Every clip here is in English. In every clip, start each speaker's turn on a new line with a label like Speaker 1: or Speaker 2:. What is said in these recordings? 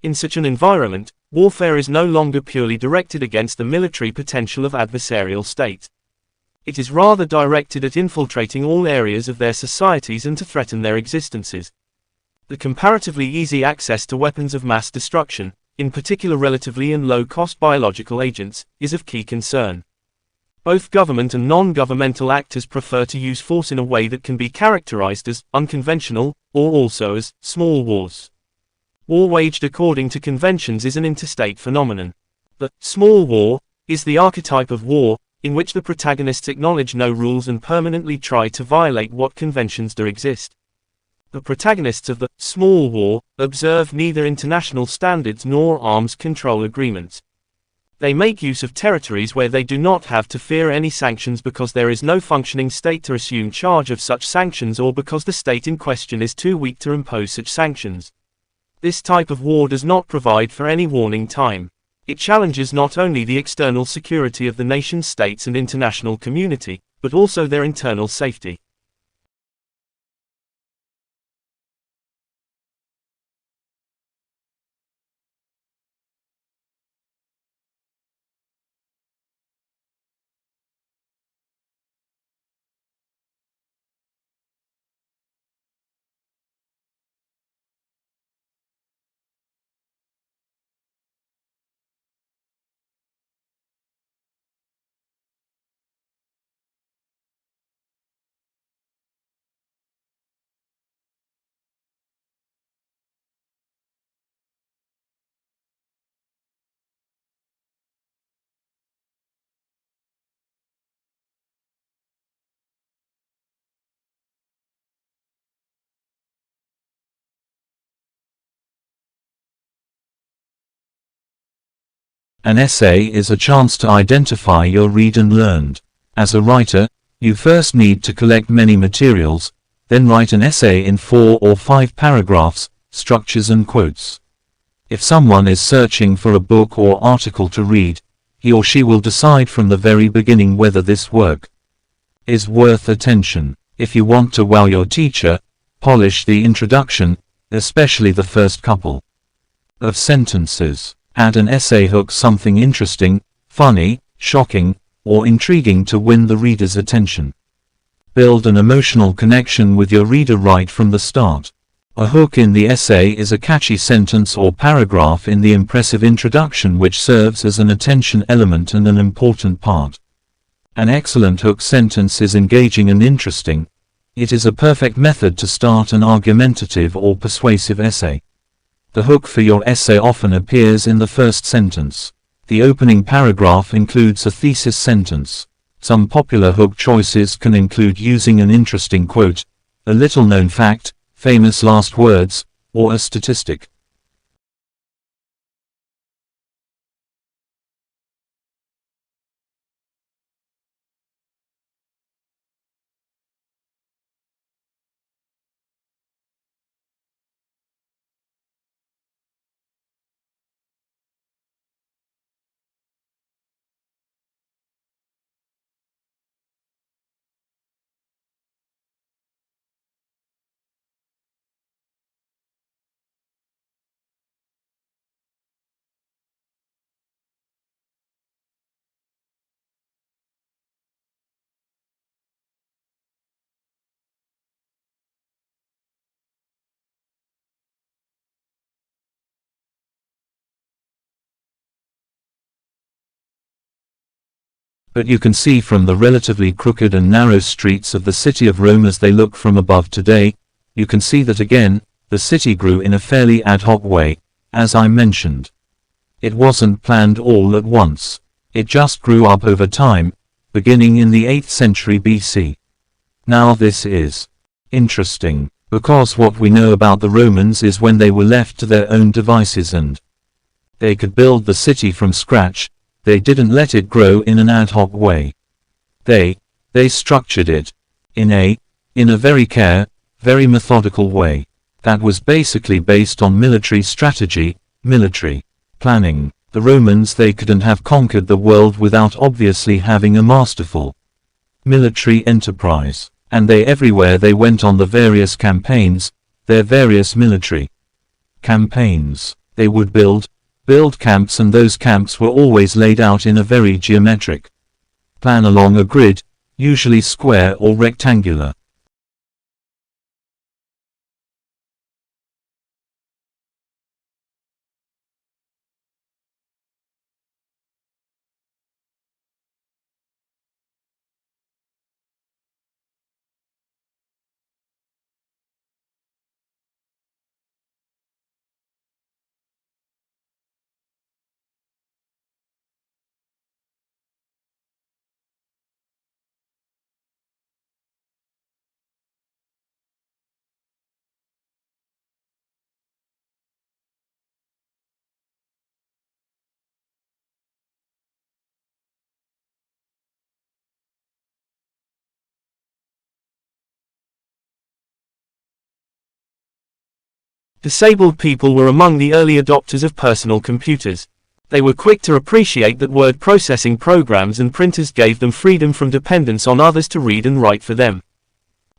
Speaker 1: In such an environment, warfare is no longer purely directed against the military potential of adversarial states. It is rather directed at infiltrating all areas of their societies and to threaten their existences. The comparatively easy access to weapons of mass destruction, in particular relatively and low-cost biological agents, is of key concern. Both government and non-governmental actors prefer to use force in a way that can be characterized as unconventional, or also as small wars. War waged according to conventions is an interstate phenomenon. The small war is the archetype of war, in which the protagonists acknowledge no rules and permanently try to violate what conventions do exist. The protagonists of the small war observe neither international standards nor arms control agreements. They make use of territories where they do not have to fear any sanctions because there is no functioning state to assume charge of such sanctions or because the state in question is too weak to impose such sanctions. This type of war does not provide for any warning time. It challenges not only the external security of the nation-states and international community, but also their internal safety.
Speaker 2: An essay is a chance to identify your read and learned. As a writer, you first need to collect many materials, then write an essay in 4 or 5 paragraphs, structures and quotes. If someone is searching for a book or article to read, he or she will decide from the very beginning whether this work is worth attention. If you want to wow your teacher, polish the introduction, especially the first couple of sentences. Add an essay hook, something interesting, funny, shocking, or intriguing to win the reader's attention. Build an emotional connection with your reader right from the start. A hook in the essay is a catchy sentence or paragraph in the impressive introduction which serves as an attention element and an important part. An excellent hook sentence is engaging and interesting. It is a perfect method to start an argumentative or persuasive essay. The hook for your essay often appears in the first sentence. The opening paragraph includes a thesis sentence. Some popular hook choices can include using an interesting quote, a little-known fact, famous last words, or a statistic. But you can see from the relatively crooked and narrow streets of the city of Rome as they look from above today, you can see that again, the city grew in a fairly ad hoc way, as I mentioned. It wasn't planned all at once. It just grew up over time, beginning in the 8th century BC. Now this is interesting, because what we know about the Romans is when they were left to their own devices and they could build the city from scratch, they didn't let it grow in an ad hoc way. They structured it in a very methodical way. That was basically based on military strategy, military planning. The Romans, they couldn't have conquered the world without obviously having a masterful military enterprise. And everywhere they went on the various campaigns, their various military campaigns, They would build camps, and those camps were always laid out in a very geometric plan along a grid, usually square or rectangular.
Speaker 1: Disabled people were among the early adopters of personal computers. They were quick to appreciate that word processing programs and printers gave them freedom from dependence on others to read and write for them.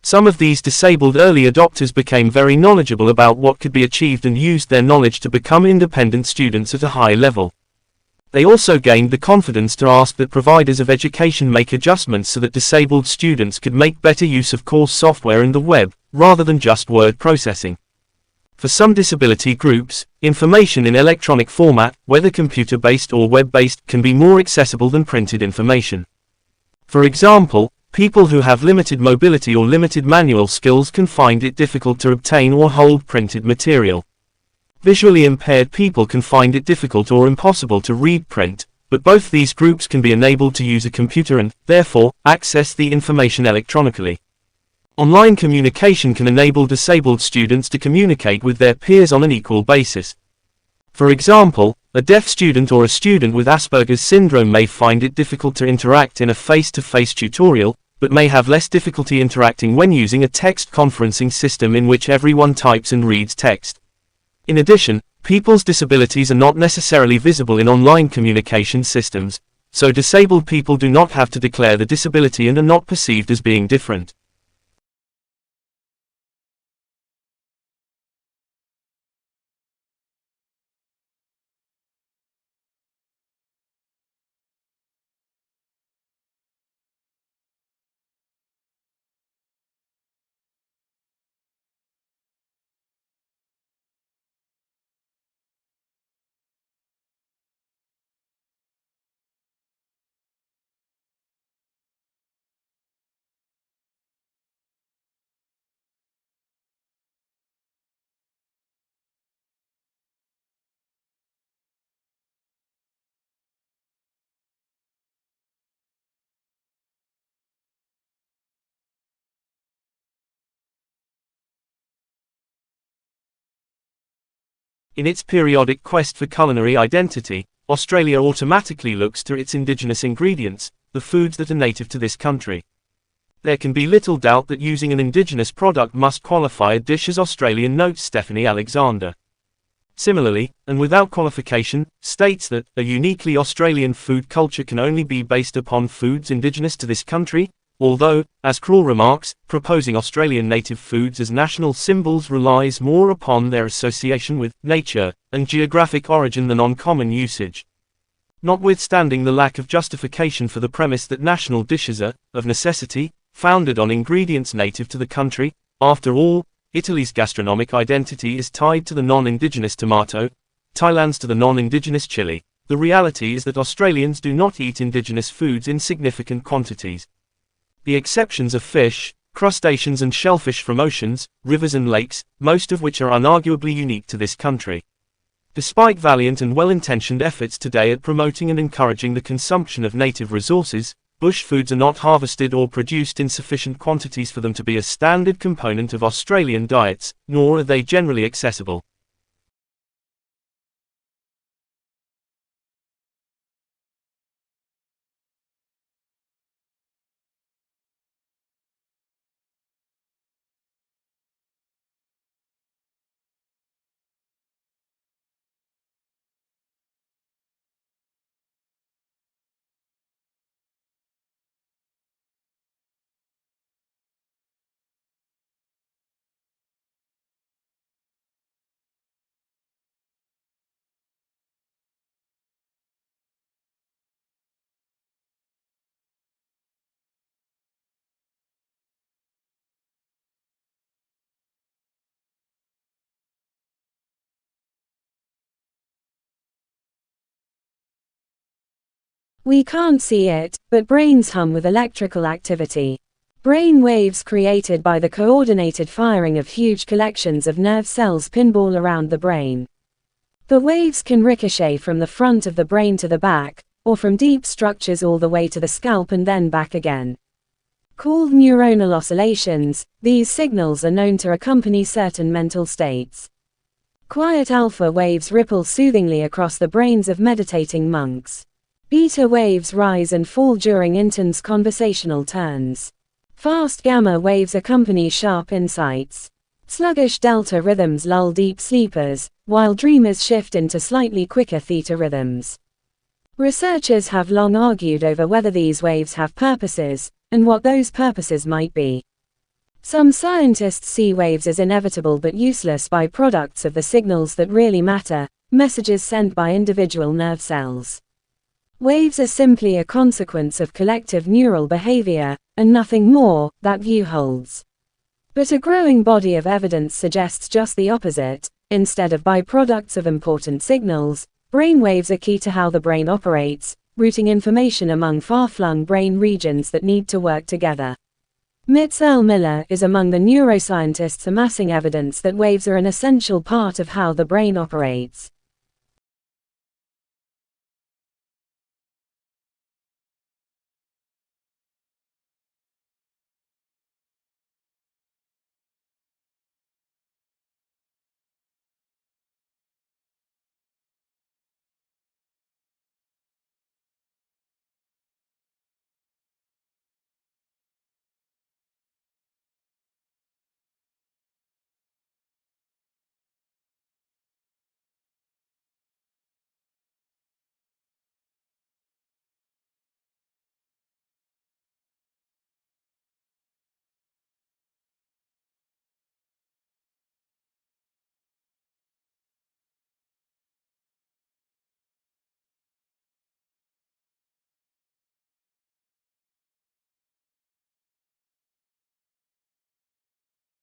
Speaker 1: Some of these disabled early adopters became very knowledgeable about what could be achieved and used their knowledge to become independent students at a high level. They also gained the confidence to ask that providers of education make adjustments so that disabled students could make better use of course software and the web, rather than just word processing. For some disability groups, information in electronic format, whether computer-based or web-based, can be more accessible than printed information. For example, people who have limited mobility or limited manual skills can find it difficult to obtain or hold printed material. Visually impaired people can find it difficult or impossible to read print, but both these groups can be enabled to use a computer and, therefore, access the information electronically. Online communication can enable disabled students to communicate with their peers on an equal basis. For example, a deaf student or a student with Asperger's syndrome may find it difficult to interact in a face-to-face tutorial, but may have less difficulty interacting when using a text conferencing system in which everyone types and reads text. In addition, people's disabilities are not necessarily visible in online communication systems, so disabled people do not have to declare the disability and are not perceived as being different. In its periodic quest for culinary identity, Australia automatically looks to its indigenous ingredients, the foods that are native to this country. There can be little doubt that using an indigenous product must qualify a dish as Australian, notes Stephanie Alexander. Similarly, and without qualification, states that a uniquely Australian food culture can only be based upon foods indigenous to this country, although, as Kroll remarks, proposing Australian native foods as national symbols relies more upon their association with nature and geographic origin than on common usage. Notwithstanding the lack of justification for the premise that national dishes are, of necessity, founded on ingredients native to the country, after all, Italy's gastronomic identity is tied to the non-indigenous tomato, Thailand's to the non-indigenous chili. The reality is that Australians do not eat indigenous foods in significant quantities. The exceptions are fish, crustaceans and shellfish from oceans, rivers and lakes, most of which are unarguably unique to this country. Despite valiant and well-intentioned efforts today at promoting and encouraging the consumption of native resources, bush foods are not harvested or produced in sufficient quantities for them to be a standard component of Australian diets, nor are they generally accessible.
Speaker 3: We can't see it, but brains hum with electrical activity. Brain waves created by the coordinated firing of huge collections of nerve cells pinball around the brain. The waves can ricochet from the front of the brain to the back, or from deep structures all the way to the scalp and then back again. Called neuronal oscillations, these signals are known to accompany certain mental states. Quiet alpha waves ripple soothingly across the brains of meditating monks. Beta waves rise and fall during intense conversational turns. Fast gamma waves accompany sharp insights. Sluggish delta rhythms lull deep sleepers, while dreamers shift into slightly quicker theta rhythms. Researchers have long argued over whether these waves have purposes, and what those purposes might be. Some scientists see waves as inevitable but useless byproducts of the signals that really matter, messages sent by individual nerve cells. Waves are simply a consequence of collective neural behavior, and nothing more, that view holds. But a growing body of evidence suggests just the opposite. Instead of byproducts of important signals, brainwaves are key to how the brain operates, routing information among far-flung brain regions that need to work together. Mitz Miller is among the neuroscientists amassing evidence that waves are an essential part of how the brain operates.